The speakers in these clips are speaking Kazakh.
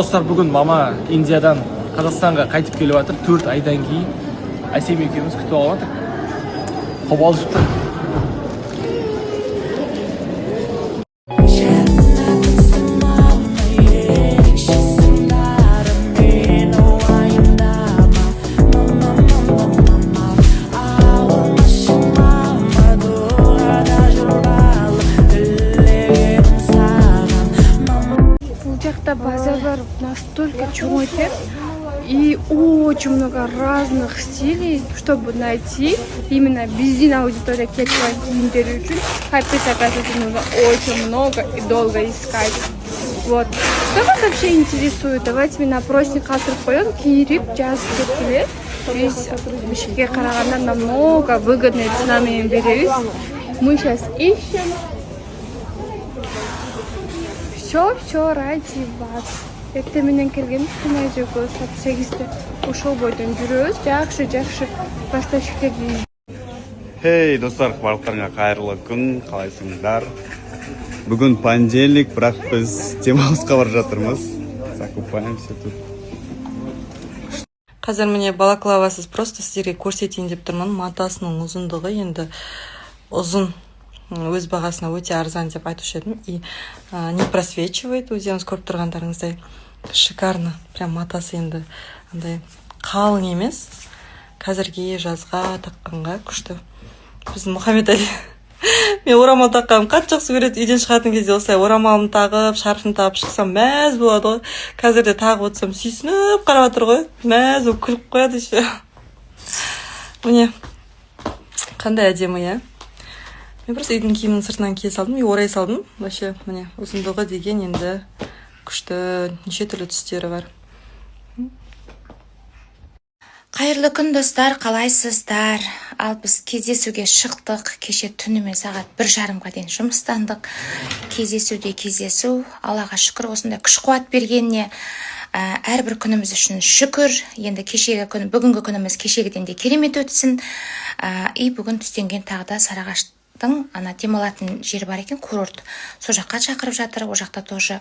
Dostlar, bugün mama Индиядан Қазақстанға қайтып келіп жатыр. 4 айдан кейін Әсем екеуміз күтіп алып жатыр. Қобалжыпты. Базар настолько чёрный и очень много разных стилей, чтобы найти именно бензин аудитория кетчуп киімдері үшін. Хайпес, оказывается, нужно очень много и долго искать. Вот. Что вас вообще интересует? Давайте мен опросник қатырып қоямын, киіп жазып кеткілер. Біз Бішкекке қарағанда намного выгодный ценамен береміз. Мы сейчас ищем. Все ради вас. Ерте менен келгенбиз күнай жөгө саат 8-те ошол бойдон жүрөбүз. Жакшы поставщиктерди. Хей, достар, барлықтарыңа кайрылуу күн, калайсыңдар? Бүгүн понедельник, бирок биз демалышка бара жатырмыз. Закупаемся тут. Қазір міне балаклавасыз просто сіздерге көрсетейін деп тұрмын. Матасының ұзындығы енді ұзын. Өз бағасына өте арзан деп айтушы едім. И не просвечивает, өздеріңіз көріп тұрғандарыңыздай. Шикарно. Прям матасы енді андай қалың емес. Қазірге жазға таққанға күшті. Біздің Мұхаммед Али. Мен орамал таққаным қатты жақсы көреді. Үйден шығатын кезде осылай орамалын тағып, шарфын тағып шықсам мәз болады ғой. Қазірде тағып отырсам сүйсініп қарап отыр ғой. Мәз болып күліп қояды еще. Міне қандай әдемі, иә? Мен просто үйдің киімінің сыртынан кие салдым и орай салдым. Вообще, міне, ұзындығы деген енді күшті, неше түрлі түстері бар. Қайырлы күн, достар, қалайсыздар? Ал біз кездесуге шықтық. Кеше түнімен сағат 1:30-ға дейін жұмыстандық. Кездесу. Аллаға шүкір, осындай күш қуат бергеніне. Әрбір күніміз үшін шүкір. Енді бүгінгі күніміз кешегіден де керемет өтсін. И бүгін түстенген тағда Сарыағаш ана демалатын жер бар екен, курорт. Сол жаққа шақырып жатыр. О жақта тоже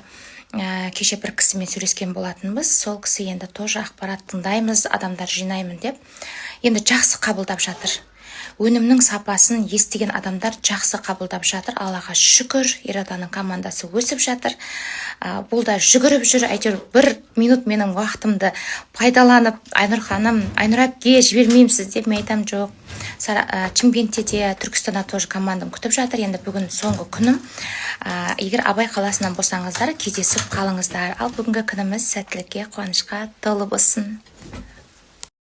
кеше бір кісімен сөйлескен болатынбыз. Сол кісі енді тоже ақпарат тыңдаймыз, адамдар жинаймын деп. Енді жақсы қабылдап жатыр. Өнімнің сапасын естіген адамдар жақсы қабылдап жатыр. Аллаға шүкір, Ераданың командасы өсіп жатыр. Бұл да жүгіріп жүр. Әйтеуір 1 минут менің уақытымды пайдаланып, Айнұр ханым, Айнұр әпке жібермеймсіз деп мен айтам, жоқ. Чимкентте де, Түркістанда тоже командам күтіп жатыр. Енді бүгін соңғы күнім. Егер Абай қаласынан болсаңыздар, кездесіп қалыңыздар. Ал бүгінгі күніміз сәттілікке, қуанышқа толы болсын.